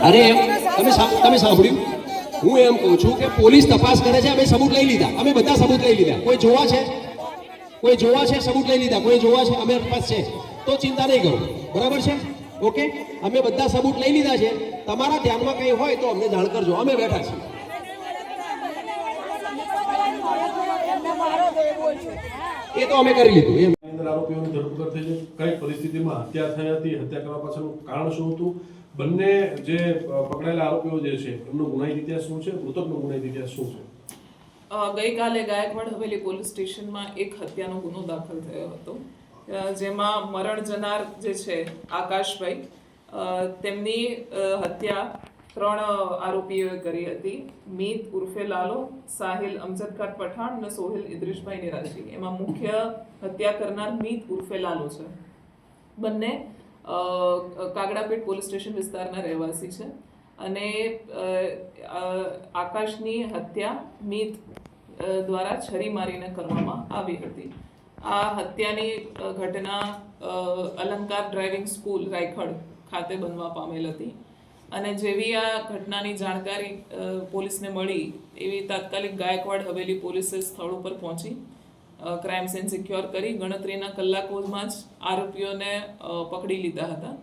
અરે તમે સાંભળ્યું? હું એમ કહું છું કે પોલીસ તપાસ કરે છે, અમે સબૂત લઈ લીધા, અમે બધા સબૂત લઈ લીધા. કોઈ જોવા છે સબૂત લઈ લીધા, કોઈ જોવા છે અમે પાસે છે, તો ચિંતા નહીં કરો, બરાબર છે? ઓકે, અમે બધા સબૂત લઈ લીધા છે. તમારા ધ્યાનમાં કંઈ હોય તો અમને જાણ કરજો, અમે બેઠા છીએ. એ તો અમે કરી લીધું. એમ આરોપીઓની ધરપકડ થઈ છે. કઈ પરિસ્થિતિમાં હત્યા થઈ હતી, હત્યા કરવા પાછળનું કારણ શું હતું, બંને જે પકડાયેલા આરોપીઓ જે છે એમનો ગુનાહિત ઇતિહાસ શું છે, મૃતકનો ગુનાહિત ઇતિહાસ શું છે? ગઈકાલે ગાયકવાડ હવેલી પોલીસ સ્ટેશનમાં એક હત્યાનો ગુનો દાખલ થયો હતો, જેમાં મરણ જનાર જે છે આકાશભાઈ, તેમની હત્યા 3 આરોપીઓએ કરી હતી. મીત ઉર્ફે લાલો, સાહિલ અમજદ ખાન પઠાણ અને સોહેલ ઇદ્રીશભાઈ નિરાજી. એમાં મુખ્ય હત્યા કરનાર મીત ઉર્ફે લાલો છે. બંને કાગડાપેટ પોલીસ સ્ટેશન વિસ્તારના રહેવાસી છે અને આકાશની હત્યા મીત દ્વારા છરી મારીને કરવામાં આવી હતી. આ હત્યાની ઘટના અલંકાર ડ્રાઇવિંગ સ્કૂલ રાયખડ ખાતે બનવા પામેલ હતી અને જેવી આ ઘટનાની જાણકારી પોલીસને મળી એવી તાત્કાલિક ગાયકવાડ હવેલી પોલીસે સ્થળ ઉપર પહોંચી ક્રાઇમ સીન સિક્યોર કરી ગણતરીના કલાકોમાં જ આરોપીઓને પકડી લીધા હતા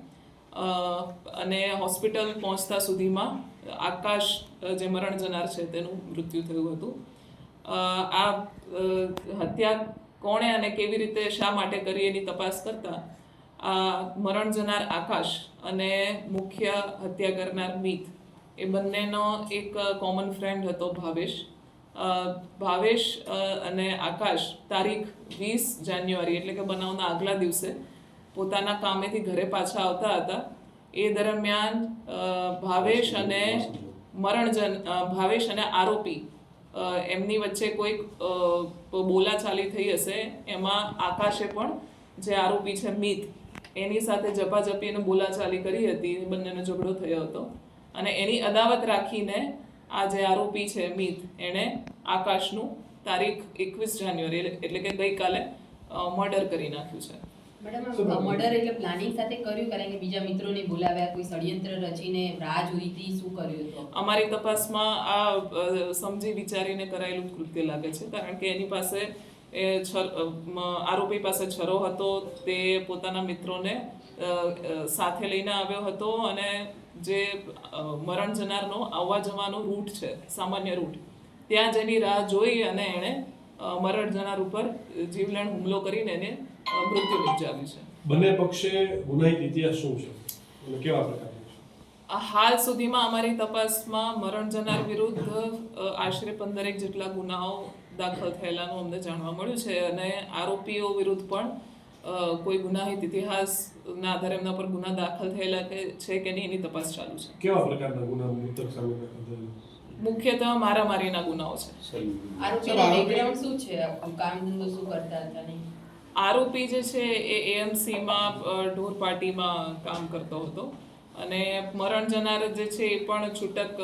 અને હોસ્પિટલ પહોંચતા સુધીમાં આકાશ જે મરણ જનાર છે તેનું મૃત્યુ થયું હતું. આ હત્યા કોણે અને કેવી રીતે શા માટે કરી એની તપાસ કરતા આ મરણ જનાર આકાશ અને મુખ્ય હત્યા કરનાર મીત એ બંનેનો એક કોમન ફ્રેન્ડ હતો ભાવેશ અને આકાશ તારીખ 20 જાન્યુઆરી એટલે કે બનાવના આગલા દિવસે પોતાના કામેથી ઘરે પાછા આવતા હતા. એ દરમિયાન ભાવેશ અને આરોપી એમની વચ્ચે કોઈક બોલાચાલી થઈ હશે. એમાં આકાશે પણ જે આરોપી છે મીત એની સાથે ઝપાઝપી અને બોલાચાલી કરી હતી. બંનેનો ઝઘડો થયો હતો અને એની અદાવત રાખીને આ જે આરોપી છે મીત એણે આકાશનું તારીખ 21 જાન્યુઆરી એટલે કે ગઈકાલે મર્ડર કરી નાખ્યું છે. મેડમ, મર્ડર એટલે પ્લાનિંગ સાથે કર્યું, કારણ કે બીજા મિત્રોને બોલાવ્યા, કોઈ ષડયંત્ર રચીને રાહ જોઈ હતી, શું કર્યું હતું? અમારી તપાસમાં આ સમજી વિચારીને કરાયેલું કૃત્ય લાગે છે, કારણ કે એની પાસે આરોપી પાસે છરો હતો. તે પોતાના મિત્રોને સાથે લઈને આવ્યો હતો અને જે મરણ જનારનો આવવા જવાનો રૂટ છે, સામાન્ય રૂટ, ત્યાં જેની રાહ જોઈ અને એણે મરણ જનાર ઉપર જીવલેણ હુમલો કરીને એને મૃત્યુ નિપજાવ્યું છે. બંને પક્ષે ગુનાહિત ઇતિહાસ શું છે અને કેવા પ્રકારનો છે? હાલ સુધીમાં અમારી તપાસમાં મરણ જનાર વિરુદ્ધ આશરે 15 જેટલા ગુનાઓ દાખલ થયેલાનું અમને જાણવા મળ્યું છે અને આરોપીઓ વિરુદ્ધ પણ કોઈ ગુનાહિત ઇતિહાસના આધારે એમના પર ગુના દાખલ થયેલા છે કે નહીં એની તપાસ ચાલુ છે. કેવા પ્રકારના ગુના મૃતક સામે દાખલ થયેલા? મુખ્યતઃ મારામારીના ગુનાઓ છે. આરોપીનો બેકગ્રાઉન્ડ શું છે? કામ ધંધો શું કરતા હતા? નહીં, આરોપી જે છે એ એએમસીમાં ઢોર પાર્ટીમાં કામ કરતો હતો અને મરણ જનાર જે છે એ પણ છૂટક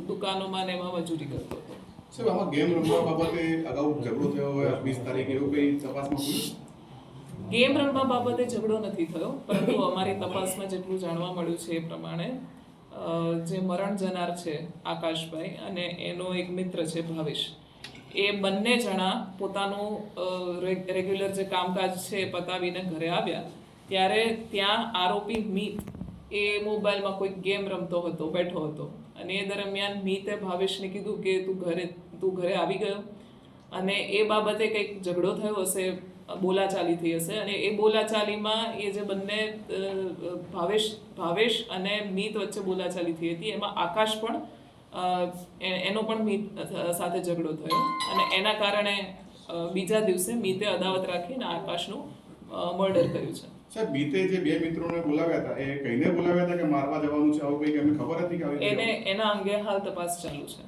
દુકાનોમાં ને એમાં મજૂરી કરતો હતો. સાહેબ, આમાં ગેમ રમવા બાબતે અગાઉ ઝઘડો થયો હોય 20 તારીખે, એવું કઈ તપાસમાં ખુલ્યું? ગેમ રમવા બાબતે ઝઘડો નથી થયો, પરંતુ અમારી તપાસમાં જેટલું જાણવા મળ્યું છે એ પ્રમાણે જે મરણ જનાર છે આકાશભાઈ અને એનો એક મિત્ર છે ભાવેશ, એ બંને જણા પોતાનું રેગ્યુલર જે કામકાજ છે એ પતાવીને ઘરે આવ્યા ત્યારે ત્યાં આરોપી મીત એ મોબાઈલમાં કોઈ ગેમ રમતો હતો, બેઠો હતો અને એ દરમિયાન મીતે ભાવેશને કીધું કે તું ઘરે આવી ગયો અને એ બાબતે કંઈક ઝઘડો થયો હશે, બોલાચાલી થઈ હશે અને એ બોલાચાલીમાં એ જે બંને ભાવેશ અને મીત વચ્ચે બોલાચાલી થઈ હતી એમાં આકાશ પણ એનો પણ મીત સાથે ઝઘડો થયો અને એના કારણે બીજા દિવસે મીતે અદાવત રાખીને આકાશનું મર્ડર કર્યું છે. સાહેબ, મીતે જે 2 મિત્રોને બોલાવ્યા હતા એ કઈને બોલાવ્યા હતા કે મારવા જવાનું છે, આવું કંઈક એમને ખબર હતી કે એના અંગે હાલ તપાસ ચાલુ છે.